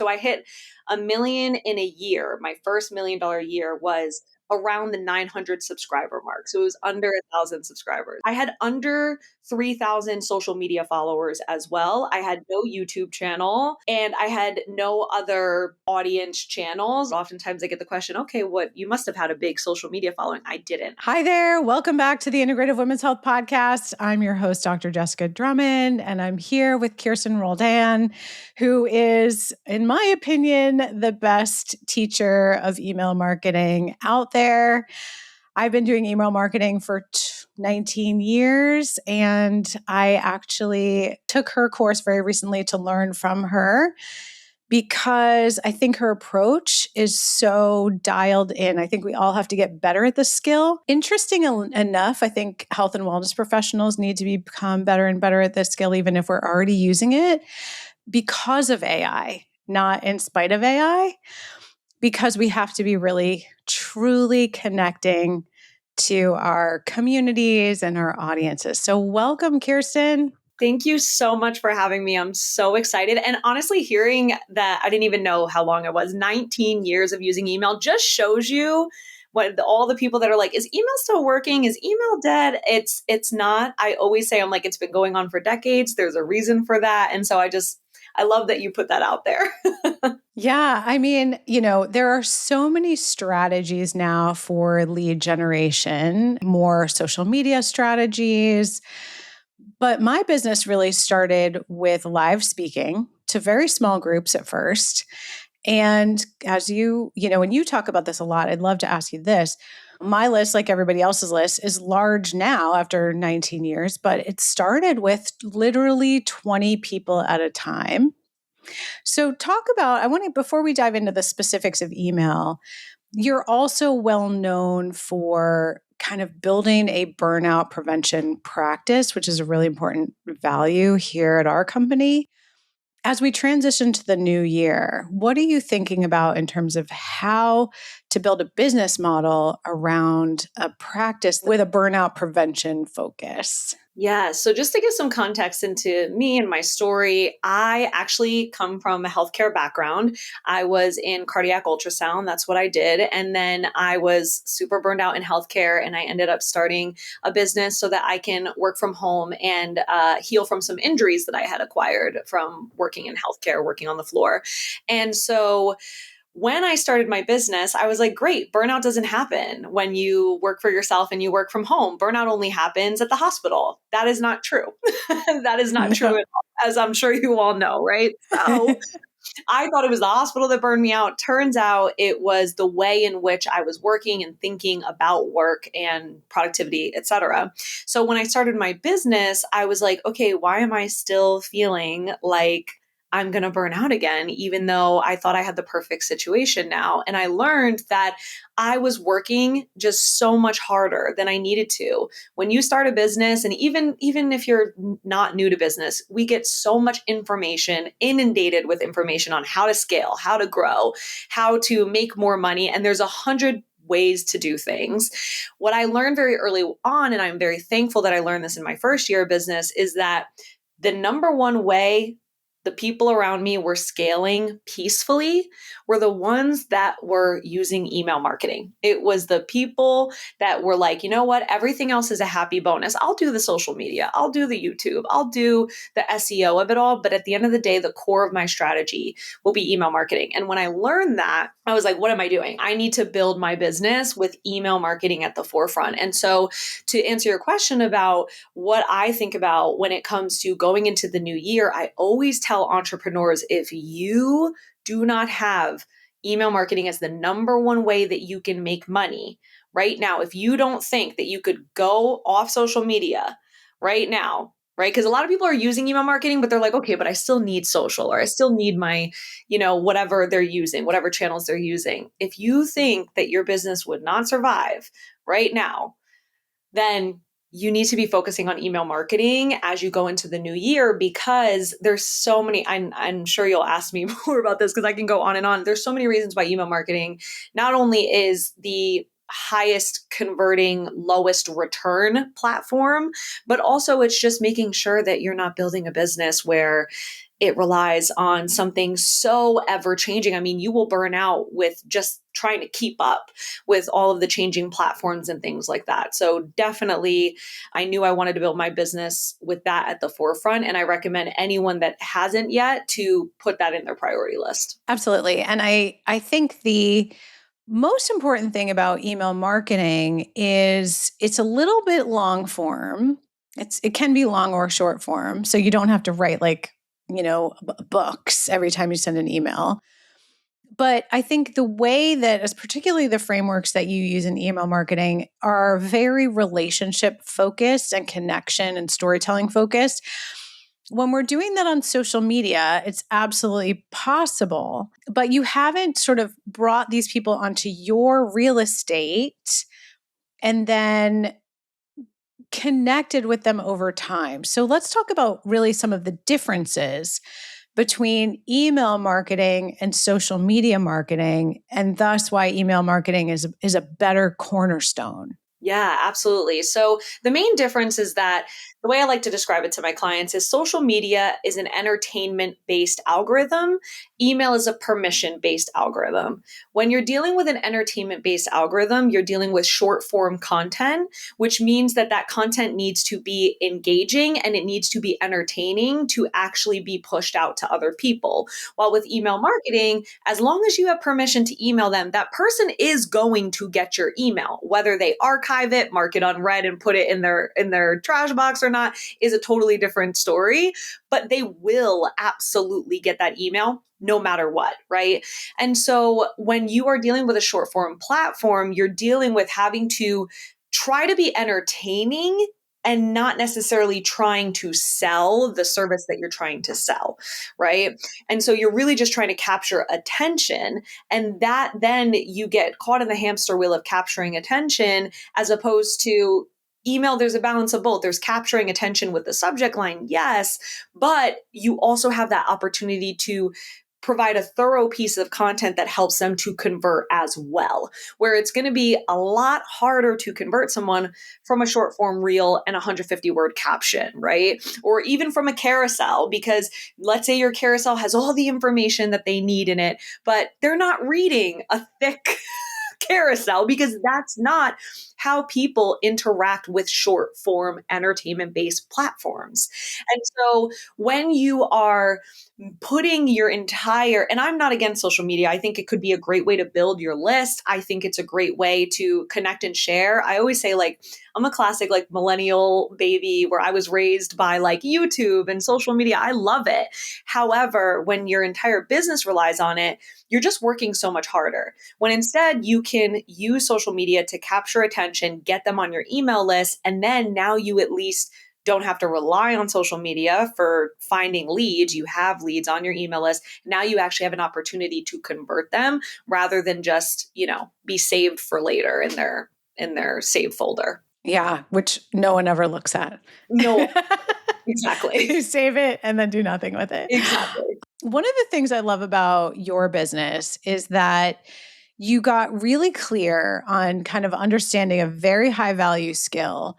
So I hit a million in a year. My first $1 million year was around the 900 subscriber mark. So it was under 1,000 subscribers. I had under 3,000 social media followers as well. I had no YouTube channel and I had no other audience channels. Oftentimes I get the question, okay, you must have had a big social media following. I didn't. Hi there. Welcome back to the Integrative Women's Health Podcast. I'm your host, Dr. Jessica Drummond, and I'm here with Kirsten Roldan, who is, in my opinion, the best teacher of email marketing out there. I've been doing email marketing for 19 years, and I actually took her course very recently to learn from her, because I think her approach is so dialed in. I think we all have to get better at this skill. Interesting enough, I think health and wellness professionals need to become better and better at this skill, even if we're already using it, because of AI, not in spite of AI, because we have to be really, truly connecting to our communities and our audiences. So welcome, Kirsten. Thank you so much for having me. I'm so excited. And honestly, hearing that, I didn't even know how long it was. 19 years of using email just shows you all the people that are like, is email still working? Is email dead? It's not. I always say, I'm like, it's been going on for decades. There's a reason for that. And so I love that you put that out there. Yeah. I mean, there are so many strategies now for lead generation, more social media strategies. But my business really started with live speaking to very small groups at first. And as when you talk about this a lot, I'd love to ask you this. My list, like everybody else's list, is large now after 19 years, but it started with literally 20 people at a time. So before we dive into the specifics of email, you're also well known for kind of building a burnout prevention practice, which is a really important value here at our company. As we transition to the new year, what are you thinking about in terms of how to build a business model around a practice with a burnout prevention focus? Yeah. So just to give some context into me and my story, I actually come from a healthcare background. I was in cardiac ultrasound. That's what I did. And then I was super burned out in healthcare and I ended up starting a business so that I can work from home and heal from some injuries that I had acquired from working in healthcare, working on the floor. And so when I started my business, I was like, great, burnout doesn't happen when you work for yourself and you work from home. Burnout only happens at the hospital. That is not true. That is not true at all, as I'm sure you all know, right? So I thought it was the hospital that burned me out. Turns out it was the way in which I was working and thinking about work and productivity, et cetera. So when I started my business, I was like, okay, why am I still feeling like I'm going to burn out again, even though I thought I had the perfect situation now? And I learned that I was working just so much harder than I needed to. When you start a business, and even if you're not new to business, we get so much information, inundated with information on how to scale, how to grow, how to make more money. And there's 100 ways to do things. What I learned very early on, and I'm very thankful that I learned this in my first year of business, is that the number one way the people around me were scaling peacefully were the ones that were using email marketing. It was the people that were like, you know what, everything else is a happy bonus. I'll do the social media, I'll do the YouTube, I'll do the SEO of it all. But at the end of the day, the core of my strategy will be email marketing. And when I learned that, I was like, what am I doing? I need to build my business with email marketing at the forefront. And so to answer your question about what I think about when it comes to going into the new year, I always tell entrepreneurs, if you do not have email marketing as the number one way that you can make money right now, if you don't think that you could go off social media right now, right? Because a lot of people are using email marketing, but they're like, okay, but I still need social, or I still need my, whatever they're using, whatever channels they're using. If you think that your business would not survive right now, then you need to be focusing on email marketing as you go into the new year, because there's so many, I'm sure you'll ask me more about this because I can go on and on. There's so many reasons why email marketing not only is the highest converting, lowest return platform. But also, it's just making sure that you're not building a business where it relies on something so ever changing. I mean, you will burn out with just trying to keep up with all of the changing platforms and things like that. So, definitely, I knew I wanted to build my business with that at the forefront. And I recommend anyone that hasn't yet to put that in their priority list. Absolutely. And I think the most important thing about email marketing is it's a little bit long form. It can be long or short form. So you don't have to write like, books every time you send an email. But I think the way that, as particularly the frameworks that you use in email marketing, are very relationship focused and connection and storytelling focused. When we're doing that on social media, it's absolutely possible, but you haven't sort of brought these people onto your real estate and then connected with them over time. So let's talk about really some of the differences between email marketing and social media marketing, and thus why email marketing is a better cornerstone. Yeah, absolutely. So the main difference is that the way I like to describe it to my clients is social media is an entertainment based algorithm. Email is a permission based algorithm. When you're dealing with an entertainment based algorithm, you're dealing with short form content, which means that that content needs to be engaging and it needs to be entertaining to actually be pushed out to other people. While with email marketing, as long as you have permission to email them, that person is going to get your email, whether they archive it, mark it on read and put it in their trash box or not is a totally different story, but they will absolutely get that email no matter what, right? And so when you are dealing with a short form platform, you're dealing with having to try to be entertaining and not necessarily trying to sell the service that you're trying to sell, right? And so you're really just trying to capture attention, and that then you get caught in the hamster wheel of capturing attention as opposed to email. There's a balance of both. There's capturing attention with the subject line, yes, but you also have that opportunity to provide a thorough piece of content that helps them to convert as well, where it's going to be a lot harder to convert someone from a short form reel and 150 word caption, right? Or even from a carousel, because let's say your carousel has all the information that they need in it, but they're not reading a thick carousel because that's not how people interact with short form entertainment based platforms. And so when you are putting your entire, and I'm not against social media, I think it could be a great way to build your list. I think it's a great way to connect and share. I always say, like, I'm a classic like millennial baby where I was raised by like YouTube and social media. I love it. However, when your entire business relies on it, you're just working so much harder. When instead you can use social media to capture attention, get them on your email list, and then now you at least don't have to rely on social media for finding leads. You have leads on your email list. Now you actually have an opportunity to convert them rather than just, be saved for later in their save folder. Yeah, which no one ever looks at. No, exactly. You save it and then do nothing with it. Exactly. One of the things I love about your business is that you got really clear on kind of understanding a very high value skill.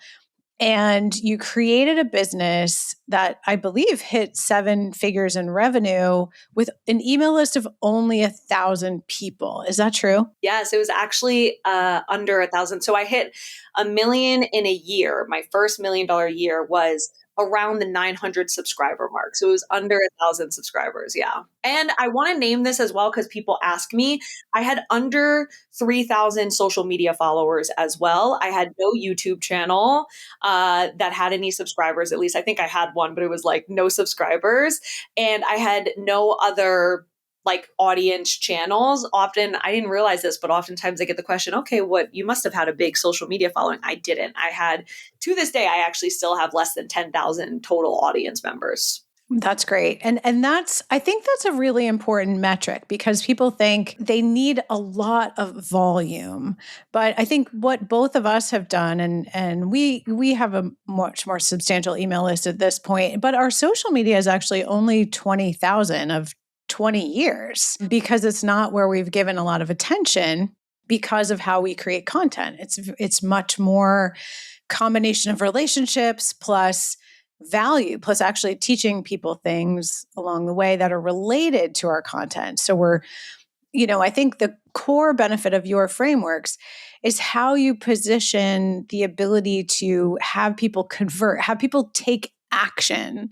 And you created a business that I believe hit 7 figures in revenue with an email list of only 1,000 people. Is that true? Yes, it was actually under 1,000. So I hit 1 million in a year. My first $1 million year was around the 900 subscriber mark. So it was under 1,000 subscribers. Yeah. And I want to name this as well because people ask me. I had under 3,000 social media followers as well. I had no YouTube channel that had any subscribers. At least I think I had one, but it was like no subscribers. And I had no other like audience channels. Often, I didn't realize this, but oftentimes I get the question, okay, you must have had a big social media following. I didn't. I had, to this day, I actually still have less than 10,000 total audience members. That's great. And I think that's a really important metric because people think they need a lot of volume. But I think what both of us have done, and we have a much more substantial email list at this point, but our social media is actually only 20,000 of 20 years because it's not where we've given a lot of attention because of how we create content. It's much more combination of relationships plus value, plus actually teaching people things along the way that are related to our content. So I think the core benefit of your frameworks is how you position the ability to have people convert, have people take action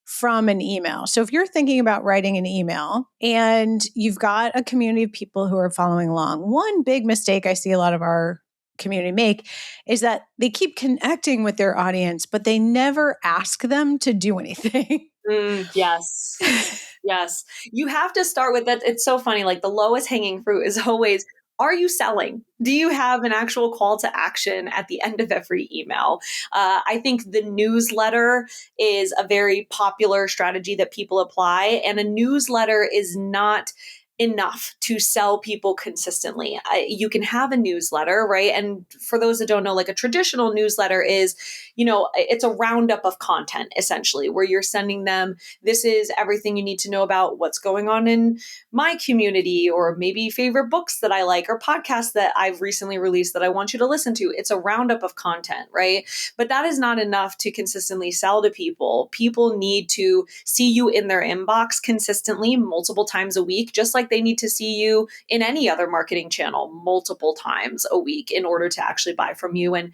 from an email. So if you're thinking about writing an email and you've got a community of people who are following along, one big mistake I see a lot of our community make is that they keep connecting with their audience, but they never ask them to do anything. Yes. Yes. You have to start with that. It's so funny. Like the lowest hanging fruit is always, are you selling? Do you have an actual call to action at the end of every email? I think the newsletter is a very popular strategy that people apply, and a newsletter is not enough to sell people consistently. You can have a newsletter, right? And for those that don't know, like a traditional newsletter is, it's a roundup of content essentially, where you're sending them, this is everything you need to know about what's going on in my community, or maybe favorite books that I like, or podcasts that I've recently released that I want you to listen to. It's a roundup of content, right? But that is not enough to consistently sell to people. People need to see you in their inbox consistently, multiple times a week, just like they need to see you in any other marketing channel multiple times a week in order to actually buy from you and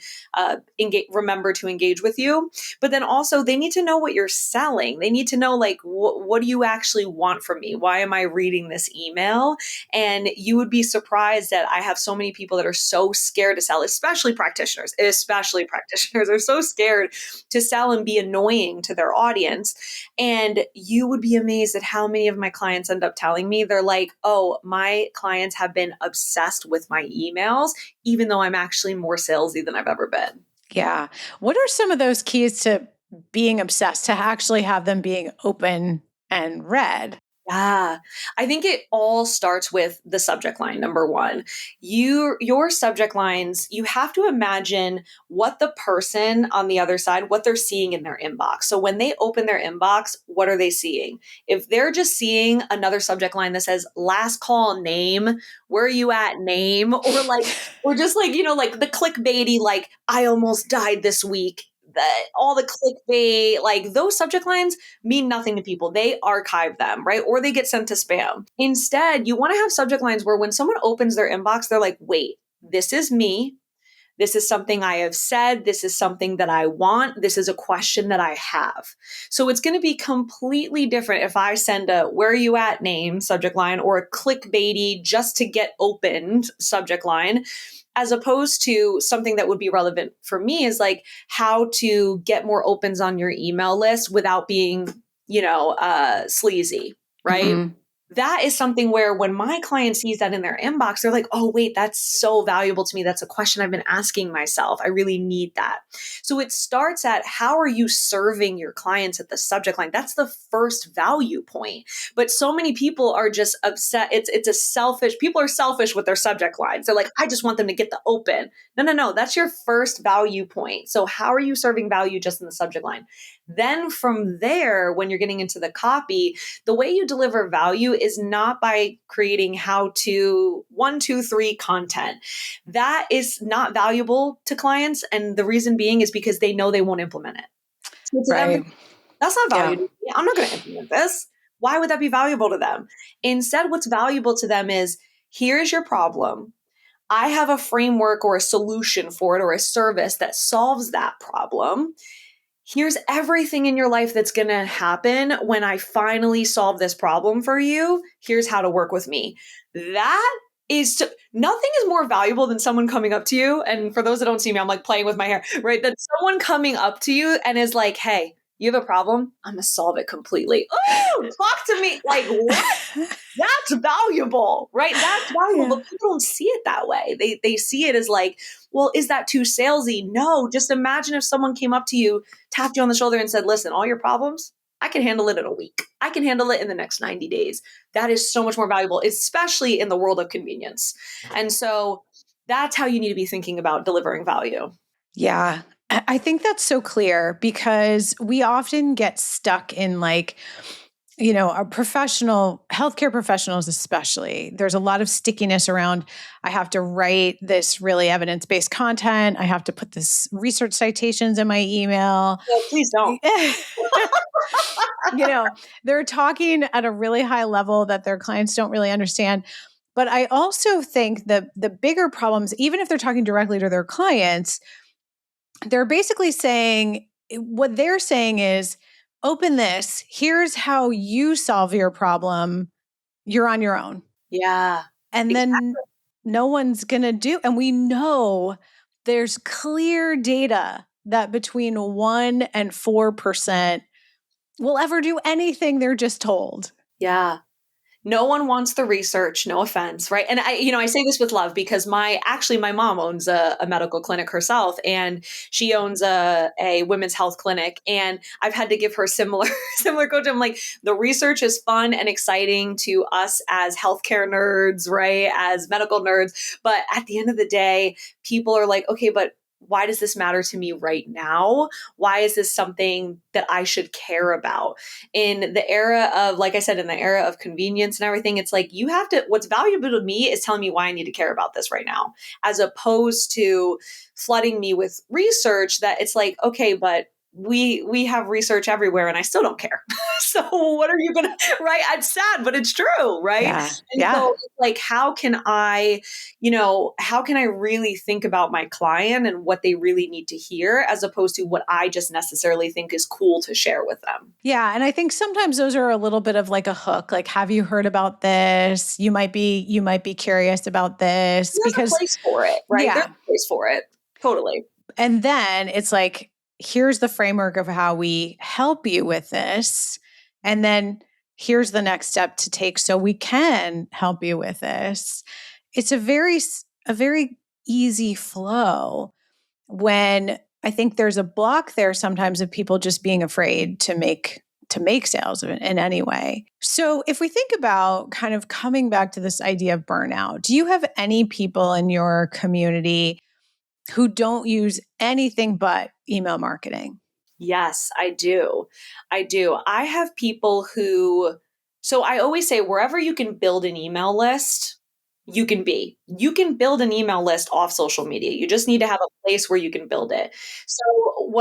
remember to engage with you. But then also they need to know what you're selling. They need to know, like, what do you actually want from me? Why am I reading this email? And you would be surprised that I have so many people that are so scared to sell, especially practitioners are so scared to sell and be annoying to their audience. And you would be amazed at how many of my clients end up telling me, they're like, oh, my clients have been obsessed with my emails, even though I'm actually more salesy than I've ever been. Yeah. What are some of those keys to being obsessed, to actually have them being open and read? Yeah, I think it all starts with the subject line. Number one, your subject lines, you have to imagine what the person on the other side, what they're seeing in their inbox. So when they open their inbox, what are they seeing? If they're just seeing another subject line that says last call name, where are you at name, or just like, like the clickbaity, like I almost died this week. All the clickbait, like those subject lines mean nothing to people. They archive them, right? Or they get sent to spam. Instead, you want to have subject lines where when someone opens their inbox, they're like, wait, this is me. This is something I have said. This is something that I want. This is a question that I have. So it's going to be completely different if I send a where are you at name subject line, or a clickbaity just to get opened subject line, as opposed to something that would be relevant for me is like how to get more opens on your email list without being, sleazy, right? Mm-hmm. That is something where when my client sees that in their inbox, they're like, oh, wait, that's so valuable to me. That's a question I've been asking myself. I really need that. So it starts at how are you serving your clients at the subject line? That's the first value point. But so many people are just upset. People are selfish with their subject lines. They're like, I just want them to get the open. No. That's your first value point. So how are you serving value just in the subject line? Then from there, when you're getting into the copy, the way you deliver value is not by creating how to 1, 2, 3 content. That is not valuable to clients. And the reason being is because they know they won't implement it. So to them, Right. that's not Yeah. valuable. I'm not going to implement this. Why would that be valuable to them? Instead, what's valuable to them is here's your problem. I have a framework or a solution for it, or a service that solves that problem. Here's everything in your life that's going to happen when I finally solve this problem for you. Here's how to work with me. Nothing is more valuable than someone coming up to you. And for those that don't see me, I'm like playing with my hair, right? That someone coming up to you and is like, hey, you have a problem? I'm going to solve it completely. Oh, talk to me. Like, what? That's valuable, right? That's valuable, Yeah. but people don't see it that way. They see it as like, well, is that too salesy? No, just imagine if someone came up to you, tapped you on the shoulder and said, listen, all your problems, I can handle it in a week. I can handle it in the next 90 days. That is so much more valuable, especially in the world of convenience. And so that's how you need to be thinking about delivering value. Yeah. I think that's so clear because we often get stuck in like our healthcare professionals, especially, there's a lot of stickiness around, I have to write this really evidence-based content. I have to put this research citations in my email. No, please don't. They're talking at a really high level that their clients don't really understand. But I also think that the bigger problems, even if they're talking directly to their clients, they're basically saying, what they're saying is, open this. Here's how you solve your problem. You're on your own. Yeah. And Exactly. then no one's going to do. And we know there's clear data that between 1% and 4% will ever do anything they're just told. Yeah. No one wants the research, no offense, right? And I say this with love because my mom owns a medical clinic herself, and she owns a women's health clinic. And I've had to give her similar coaching. I'm like, the research is fun and exciting to us as healthcare nerds, right? As medical nerds. But at the end of the day, people are like, okay, but why does this matter to me right now? Why is this something that I should care about? In the era of, like I said, in the era of convenience and everything, it's like, what's valuable to me is telling me why I need to care about this right now, as opposed to flooding me with research that it's like, okay, but we have research everywhere and I still don't care. So what are you going to, right? It's sad, but it's true. Right. Yeah. And so it's like, how can I really think about my client and what they really need to hear, as opposed to what I just necessarily think is cool to share with them? Yeah. And I think sometimes those are a little bit of like a hook. Like, have you heard about this? You might be curious about this. There's a place for it, right? Yeah. There's a place for it. Totally. And then it's like, here's the framework of how we help you with this. And then here's the next step to take so we can help you with this. It's a very easy flow, when I think there's a block there sometimes of people just being afraid to make sales in any way. So if we think about kind of coming back to this idea of burnout, do you have any people in your community who don't use anything but email marketing? Yes, I do. I have people so I always say, wherever you can build an email list, you can be. You can build an email list off social media. You just need to have a place where you can build it. So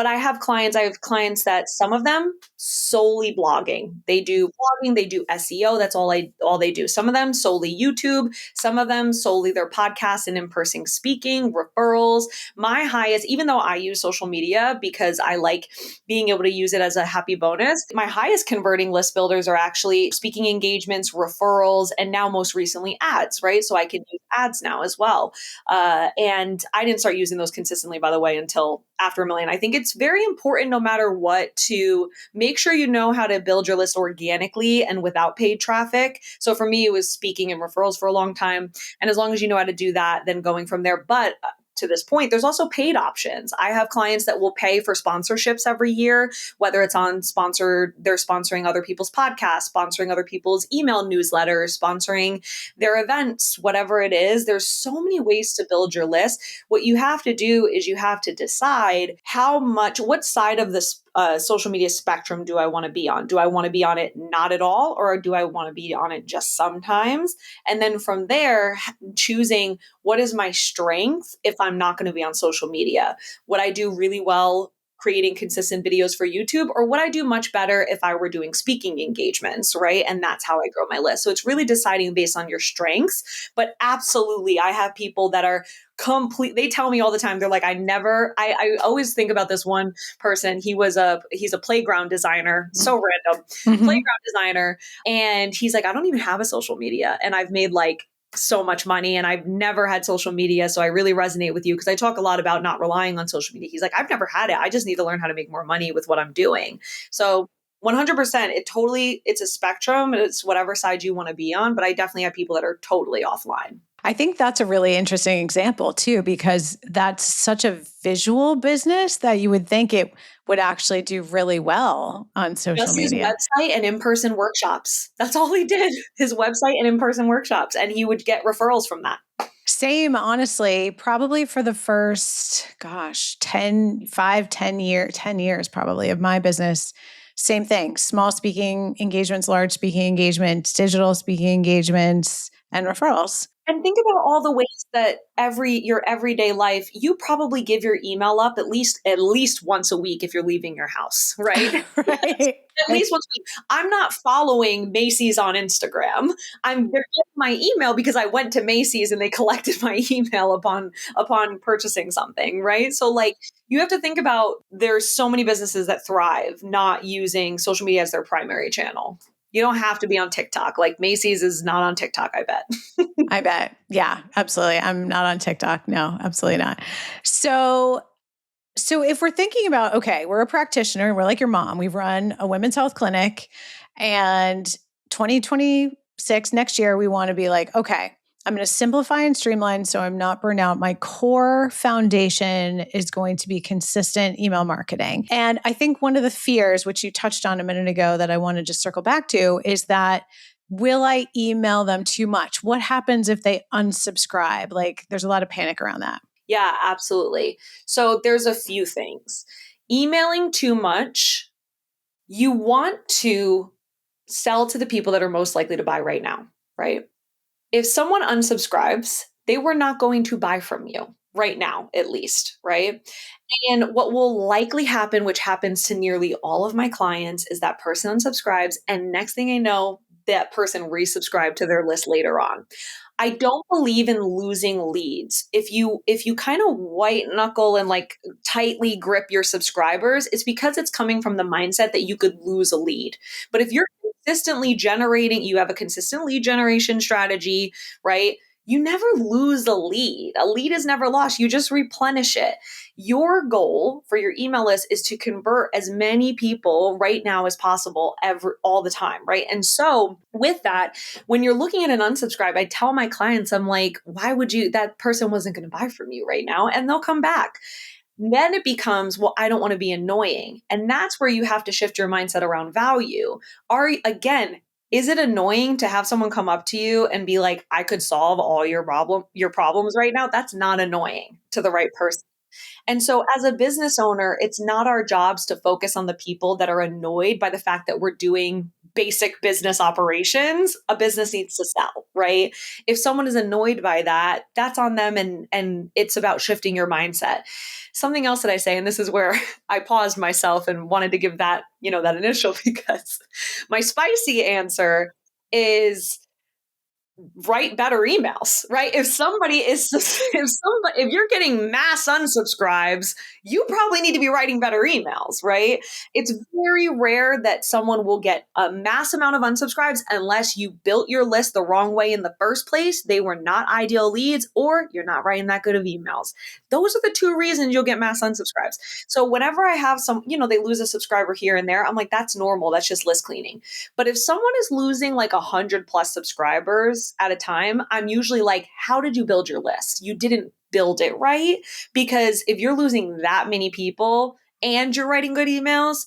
I have clients that, some of them solely blogging. They do blogging, they do SEO. That's all they do. Some of them solely YouTube, some of them solely their podcast and in-person speaking, referrals. My highest, even though I use social media because I like being able to use it as a happy bonus, my highest converting list builders are actually speaking engagements, referrals, and now most recently ads, right? So I can use ads now as well. And I didn't start using those consistently, by the way, until after a million. I think it's very important, no matter what, to make sure you know how to build your list organically and without paid traffic. So for me, it was speaking and referrals for a long time. And as long as you know how to do that, then going from there. But to this point, there's also paid options. I have clients that will pay for sponsorships every year, whether it's they're sponsoring other people's podcasts, sponsoring other people's email newsletters, sponsoring their events, whatever it is. There's so many ways to build your list. What you have to do is you have to decide what side of this social media spectrum do I want to be on? Do I want to be on it not at all, or do I want to be on it just sometimes? And then from there, choosing what is my strength if I'm not going to be on social media. What I do really well, creating consistent videos for YouTube, or what I do much better if I were doing speaking engagements, right? And that's how I grow my list. So it's really deciding based on your strengths. But absolutely, I have people that are they tell me all the time, they're like, I always think about this one person. He's a playground designer, so random, playground designer. And he's like, I don't even have a social media. And I've made like so much money and I've never had social media. So I really resonate with you because I talk a lot about not relying on social media. He's like, I've never had it. I just need to learn how to make more money with what I'm doing. So 100%, it's a spectrum. It's whatever side you want to be on. But I definitely have people that are totally offline. I think that's a really interesting example too, because that's such a visual business that you would think it would actually do really well on social media. His website and in-person workshops. That's all he did. His website and in-person workshops. And he would get referrals from that. Same, honestly, probably for the first, 10 years probably of my business. same thing, small speaking engagements, large speaking engagements, digital speaking engagements, and referrals. And think about all the ways that your everyday life, you probably give your email up at least once a week if you're leaving your house, right? Right. At least once a week. I'm not following Macy's on Instagram. They're getting my email because I went to Macy's and they collected my email upon purchasing something, right? So like you have to think about there's so many businesses that thrive not using social media as their primary channel. You don't have to be on TikTok. Like Macy's is not on TikTok, I bet. I bet. Yeah, absolutely. I'm not on TikTok. No, absolutely not. So if we're thinking about, okay, we're a practitioner, we're like your mom, we've run a women's health clinic, and 2026, next year, we want to be like, okay, I'm going to simplify and streamline so I'm not burned out. My core foundation is going to be consistent email marketing. And I think one of the fears, which you touched on a minute ago that I want to just circle back to, is that will I email them too much? What happens if they unsubscribe? Like there's a lot of panic around that. Yeah, absolutely. So there's a few things. Emailing too much, you want to sell to the people that are most likely to buy right now, right? If someone unsubscribes, they were not going to buy from you right now, at least, right? And what will likely happen, which happens to nearly all of my clients, is that person unsubscribes, and next thing I know, that person resubscribed to their list later on. I don't believe in losing leads. If you kind of white knuckle and like tightly grip your subscribers, it's because it's coming from the mindset that you could lose a lead. But if you're consistently generating, you have a consistent lead generation strategy, right? You never lose a lead. A lead is never lost. You just replenish it. Your goal for your email list is to convert as many people right now as possible all the time, right? And so with that, when you're looking at an unsubscribe, I tell my clients, I'm like, why would you, that person wasn't going to buy from you right now, and they'll come back. Then it becomes, well, I don't want to be annoying. And that's where you have to shift your mindset around value. Is it annoying to have someone come up to you and be like, I could solve all your problems right now? That's not annoying to the right person. And so, as a business owner, it's not our jobs to focus on the people that are annoyed by the fact that we're doing basic business operations. A business needs to sell, right? If someone is annoyed by that, that's on them, and it's about shifting your mindset. Something else that I say, and this is where I paused myself and wanted to give that, that initial, because my spicy answer is write better emails, right? If you're getting mass unsubscribes, you probably need to be writing better emails, right? It's very rare that someone will get a mass amount of unsubscribes unless you built your list the wrong way in the first place. They were not ideal leads, or you're not writing that good of emails. Those are the two reasons you'll get mass unsubscribes. So whenever I have they lose a subscriber here and there, I'm like, that's normal. That's just list cleaning. But if someone is losing like 100 plus subscribers at a time, I'm usually like, how did you build your list? You didn't build it right. Because if you're losing that many people and you're writing good emails,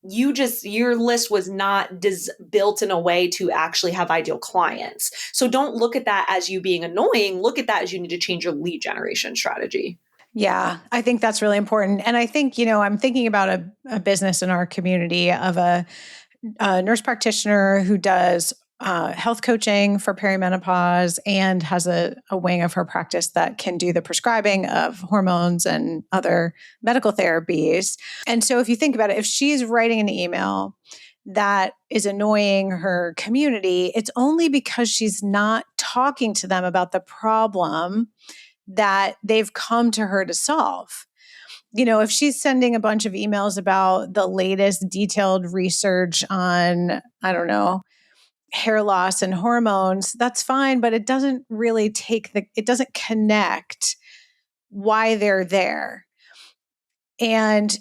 your list was not built in a way to actually have ideal clients. So don't look at that as you being annoying. Look at that as you need to change your lead generation strategy. Yeah, I think that's really important. And I think, I'm thinking about a business in our community of a nurse practitioner who does health coaching for perimenopause and has a wing of her practice that can do the prescribing of hormones and other medical therapies. And so if you think about it, if she's writing an email that is annoying her community, it's only because she's not talking to them about the problem that they've come to her to solve. If she's sending a bunch of emails about the latest detailed research on, I don't know, hair loss and hormones, that's fine, but it doesn't really it doesn't connect why they're there. And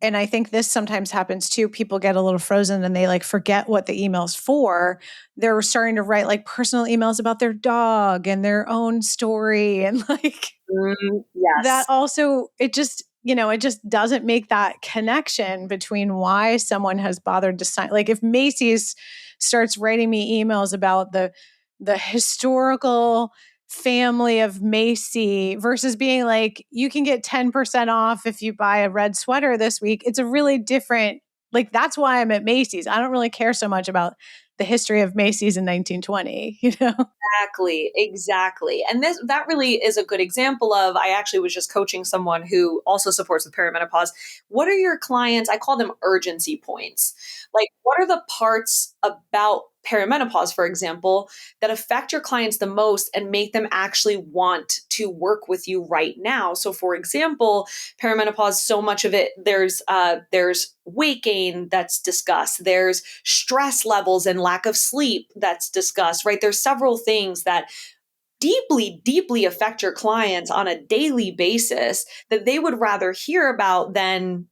I think this sometimes happens too. People get a little frozen and they like forget what the email's for. They're starting to write like personal emails about their dog and their own story. And like, yes. That also, it just doesn't make that connection between why someone has bothered to sign. Like if Macy's starts writing me emails about the historical family of Macy versus being like, you can get 10% off if you buy a red sweater this week. It's a really different Like, that's why I'm at Macy's. I don't really care so much about the history of Macy's in 1920, you know? Exactly, exactly. And that really is a good example of, I actually was just coaching someone who also supports with perimenopause. What are your clients, I call them urgency points. Like, what are the parts about perimenopause, for example, that affect your clients the most and make them actually want to work with you right now? So for example, perimenopause, so much of it, there's weight gain that's discussed, there's stress levels and lack of sleep that's discussed, right? There's several things that deeply affect your clients on a daily basis that they would rather hear about than,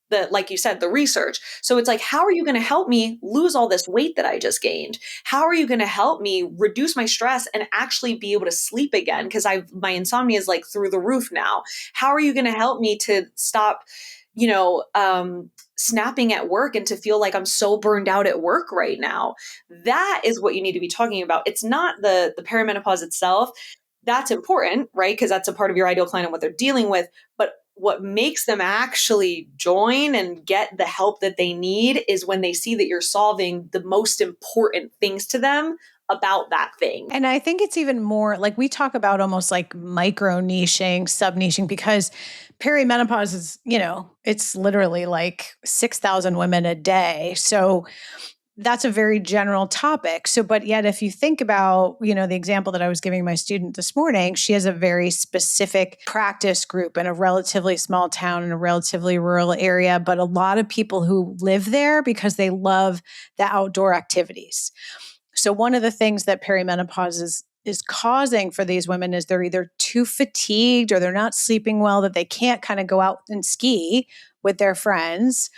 the, like you said, the research. So it's like, how are you going to help me lose all this weight that I just gained? How are you going to help me reduce my stress and actually be able to sleep again? Because my insomnia is like through the roof now. How are you going to help me to stop, you know, snapping at work and to feel like I'm so burned out at work right now? That is what you need to be talking about. It's not the perimenopause itself. That's important, right? Because that's a part of your ideal client and what they're dealing with. But what makes them actually join and get the help that they need is when they see that you're solving the most important things to them about that thing. And I think it's even more like we talk about almost like micro niching, sub niching, because perimenopause is, it's literally like 6,000 women a day. So that's a very general topic. So, but yet, if you think about, the example that I was giving my student this morning, she has a very specific practice group in a relatively small town in a relatively rural area, but a lot of people who live there because they love the outdoor activities. So one of the things that perimenopause is causing for these women is they're either too fatigued or they're not sleeping well, that they can't kind of go out and ski with their friends,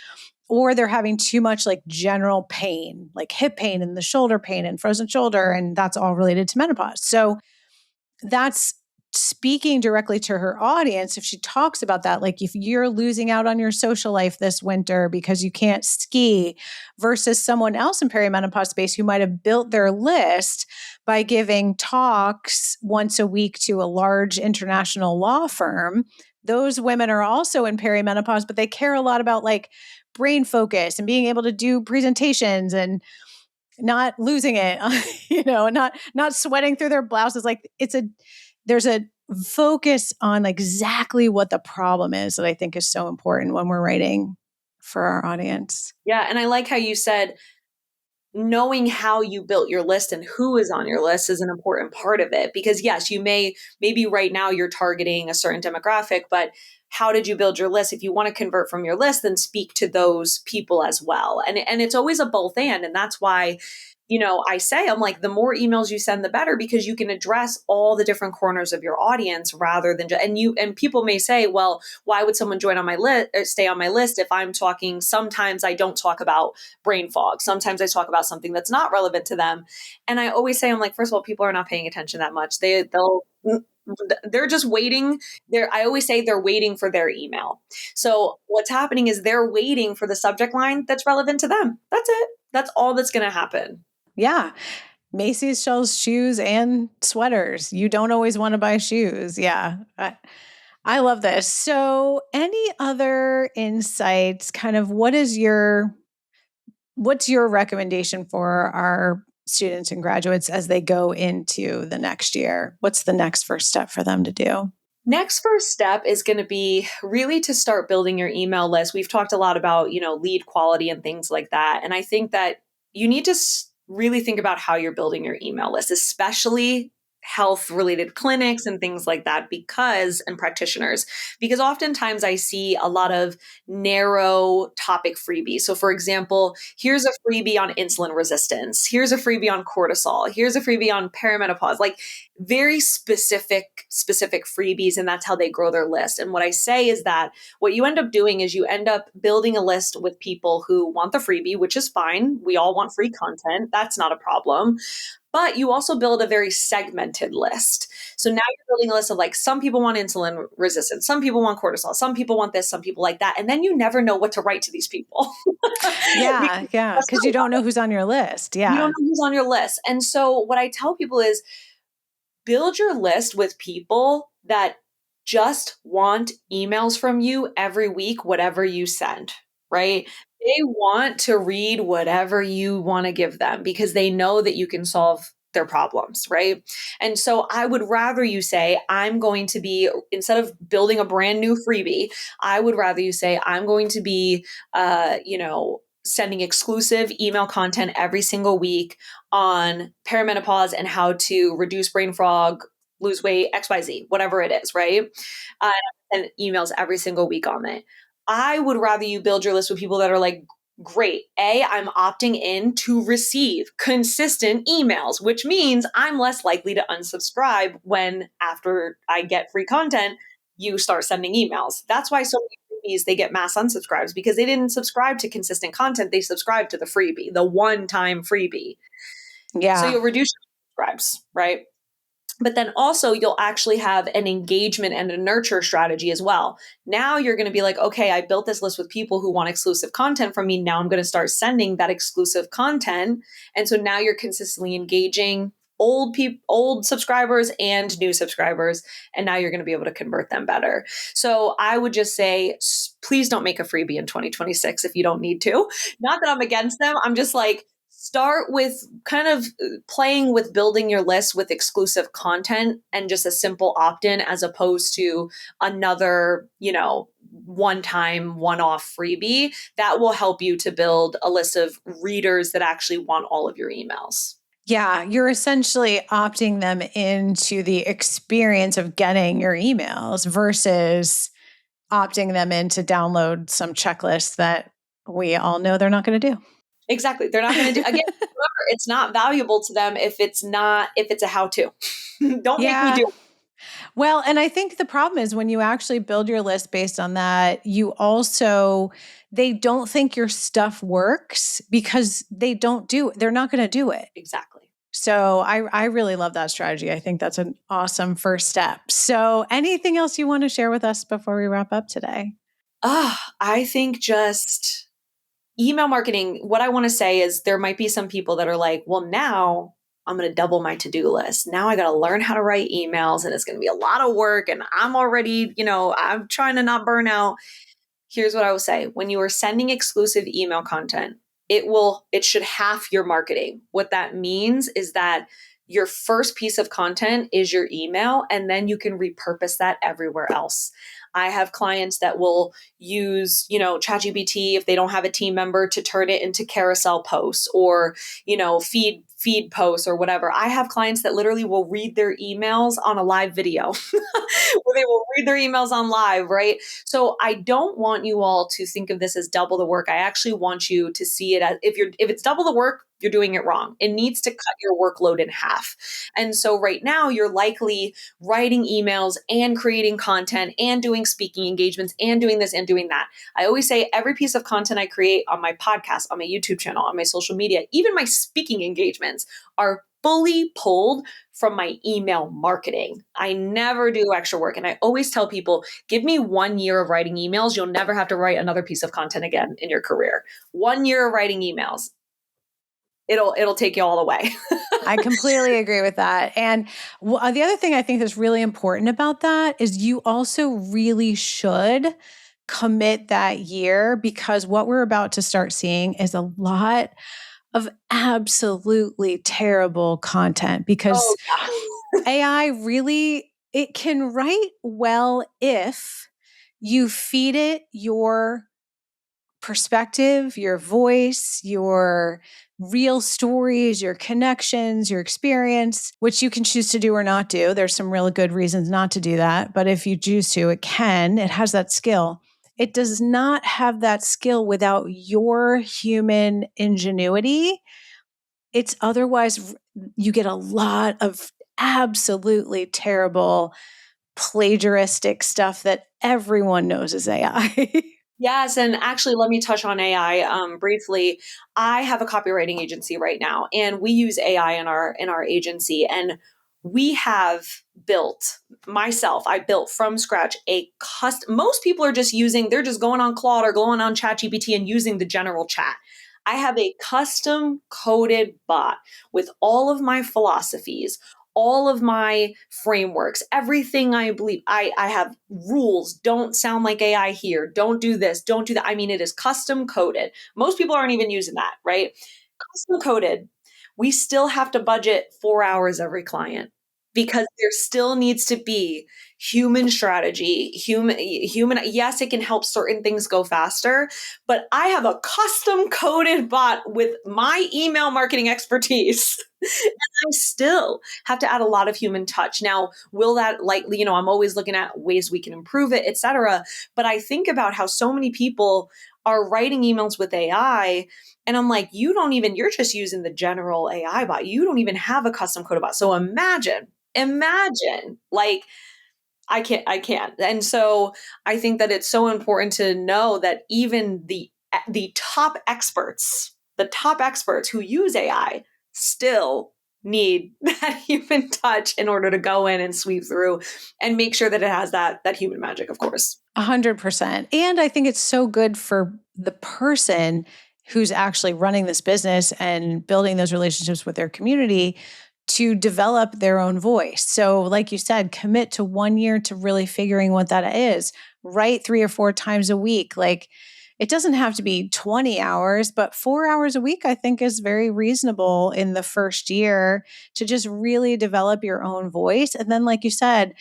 or they're having too much like general pain, like hip pain and the shoulder pain and frozen shoulder. And that's all related to menopause. So that's speaking directly to her audience. If she talks about that, like if you're losing out on your social life this winter because you can't ski, versus someone else in perimenopause space who might have built their list by giving talks once a week to a large international law firm. Those women are also in perimenopause, but they care a lot about like brain focus and being able to do presentations and not losing it, not sweating through their blouses. Like there's a focus on exactly what the problem is that I think is so important when we're writing for our audience. Yeah. And I like how you said, knowing how you built your list and who is on your list is an important part of it. Because yes, maybe right now you're targeting a certain demographic, but how did you build your list? If you want to convert from your list, then speak to those people as well. And it's always a both and that's why, I say, I'm like, the more emails you send, the better, because you can address all the different corners of your audience rather than just, and people may say, well, why would someone join on my list or stay on my list if I'm talking, sometimes I don't talk about brain fog. Sometimes I talk about something that's not relevant to them. And I always say, I'm like, first of all, people are not paying attention that much. They're just waiting. I always say they're waiting for their email. So what's happening is they're waiting for the subject line that's relevant to them. That's it. That's all that's going to happen. Yeah. Macy's sells shoes and sweaters. You don't always want to buy shoes. Yeah. I love this. So any other insights, kind of what's your recommendation for our students and graduates as they go into the next year? What's the next first step for them to do? Next first step is going to be really to start building your email list. We've talked a lot about, lead quality and things like that. And I think that you need to really think about how you're building your email list, especially health related clinics and things like that, and practitioners, because oftentimes I see a lot of narrow topic freebies. So for example, here's a freebie on insulin resistance. Here's a freebie on cortisol. Here's a freebie on perimenopause, like very specific freebies. And that's how they grow their list. And what I say is that what you end up doing is you end up building a list with people who want the freebie, which is fine. We all want free content. That's not a problem. But you also build a very segmented list. So now you're building a list of like, some people want insulin resistance, some people want cortisol, some people want this, some people like that. And then you never know what to write to these people. Yeah. Because you don't know who's on your list. Yeah. You don't know who's on your list. And so what I tell people is build your list with people that just want emails from you every week, whatever you send. right? They want to read whatever you want to give them because they know that you can solve their problems, right? And so I would rather you say, I'm going to be, instead of building a brand new freebie, I would rather you say, I'm going to be, sending exclusive email content every single week on perimenopause and how to reduce brain fog, lose weight, XYZ, whatever it is, right? Uh, and emails every single week on it. I would rather you build your list with people that are like, great. I'm opting in to receive consistent emails, which means I'm less likely to unsubscribe when after I get free content, you start sending emails. That's why so many freebies, they get mass unsubscribes because they didn't subscribe to consistent content. They subscribed to the freebie, the one-time freebie. So Yeah. you'll reduce your subscribes, right? But then also you'll actually have an engagement and a nurture strategy as well. Now you're going to be like, okay, I built this list with people who want exclusive content from me. Now I'm going to start sending that exclusive content. And so now you're consistently engaging old subscribers and new subscribers, and now you're going to be able to convert them better. So I would just say, please don't make a freebie in 2026 if you don't need to. Not that I'm against them. I'm just like, start with kind of playing with building your list with exclusive content and just a simple opt-in as opposed to another, one-time one-off freebie that will help you to build a list of readers that actually want all of your emails. Yeah, you're essentially opting them into the experience of getting your emails versus opting them in to download some checklist that we all know they're not going to do. Exactly. They're not going to do, again, remember, it's not valuable to them if it's a how-to. Don't make me do it. Well, and I think the problem is when you actually build your list based on that, they don't think your stuff works because they're not going to do it. Exactly. So I really love that strategy. I think that's an awesome first step. So anything else you want to share with us before we wrap up today? I think just email marketing, what I want to say is there might be some people that are like, well, now I'm going to double my to-do list. Now I got to learn how to write emails and it's going to be a lot of work. And I'm already, I'm trying to not burn out. Here's what I will say. When you are sending exclusive email content, it should half your marketing. What that means is that your first piece of content is your email, and then you can repurpose that everywhere else. I have clients that will use, ChatGPT if they don't have a team member to turn it into carousel posts or, feed posts or whatever. I have clients that literally will read their emails on a live video where they will read their emails on live, right? So I don't want you all to think of this as double the work. I actually want you to see it as if it's double the work, you're doing it wrong. It needs to cut your workload in half. And so right now you're likely writing emails and creating content and doing speaking engagements and doing this and doing that. I always say every piece of content I create on my podcast, on my YouTube channel, on my social media, even my speaking engagements are fully pulled from my email marketing. I never do extra work. And I always tell people, give me 1 year of writing emails. You'll never have to write another piece of content again in your career. 1 year of writing emails. It'll take you all the way. I completely agree with that. And the other thing I think that's really important about that is you also really should commit that year, because what we're about to start seeing is a lot of absolutely terrible content because AI really, it can write well if you feed it your perspective, your voice, your real stories, your connections, your experience, which you can choose to do or not do. There's some really good reasons not to do that. But if you choose to, it has that skill. It does not have that skill without your human ingenuity. It's otherwise, you get a lot of absolutely terrible plagiaristic stuff that everyone knows is AI. Yes. And actually, let me touch on AI briefly. I have a copywriting agency right now, and we use AI in our agency. And we have I built from scratch most people are they're just going on Claude or going on ChatGPT and using the general chat. I have a custom coded bot with all of my philosophies, all of my frameworks, everything I believe, I have rules. Don't sound like AI here. Don't do this. Don't do that. I mean, it is custom coded. Most people aren't even using that, right? Custom coded. We still have to budget 4 hours every client because there still needs to be human strategy, human. Yes, it can help certain things go faster, but I have a custom coded bot with my email marketing expertise. I still have to add a lot of human touch. Now, will that likely, I'm always looking at ways we can improve it, et cetera. But I think about how so many people are writing emails with AI. And I'm like, you're just using the general AI bot. You don't even have a custom coded bot. So imagine, like, I can't. And so I think that it's so important to know that even the top experts who use AI still need that human touch in order to go in and sweep through and make sure that it has that human magic, of course. 100%. And I think it's so good for the person who's actually running this business and building those relationships with their community to develop their own voice. So, like you said, commit to 1 year to really figuring what that is. Write 3 or 4 times a week. Like, it doesn't have to be 20 hours, but 4 hours a week, I think, is very reasonable in the first year to just really develop your own voice. And then, like you said,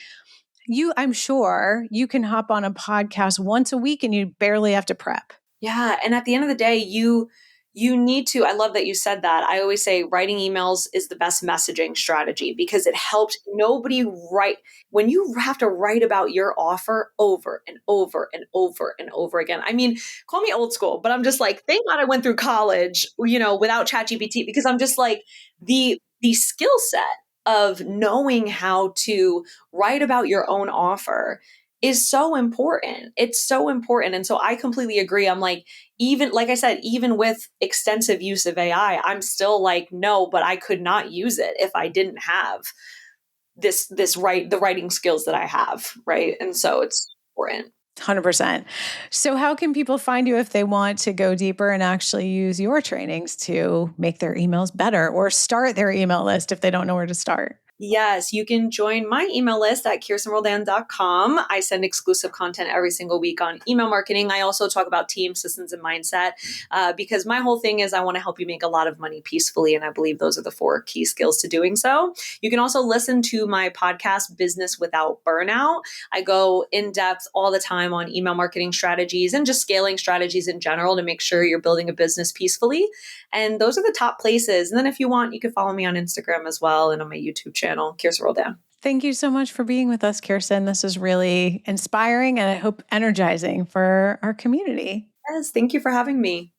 I'm sure you can hop on a podcast once a week and you barely have to prep. Yeah. And at the end of the day, you need to, I love that you said that. I always say writing emails is the best messaging strategy because it helps nobody write when you have to write about your offer over and over and over and over again. I mean, call me old school, but I'm just like, thank God I went through college, without ChatGPT because I'm just like the skill set of knowing how to write about your own offer is so important. It's so important. And so I completely agree. I'm like, even like I said, even with extensive use of AI, I'm still like, no, but I could not use it if I didn't have the writing skills that I have. Right. And so it's important. 100%. So, how can people find you if they want to go deeper and actually use your trainings to make their emails better or start their email list if they don't know where to start? Yes, you can join my email list at kirstenroldan.com. I send exclusive content every single week on email marketing. I also talk about team systems and mindset because my whole thing is I want to help you make a lot of money peacefully. And I believe those are the 4 key skills to doing so. You can also listen to my podcast, Business Without Burnout. I go in depth all the time on email marketing strategies and just scaling strategies in general to make sure you're building a business peacefully. And those are the top places. And then if you want, you can follow me on Instagram as well and on my YouTube channel, Kirsten Roldan. Thank you so much for being with us, Kirsten. This is really inspiring and I hope energizing for our community. Yes, thank you for having me.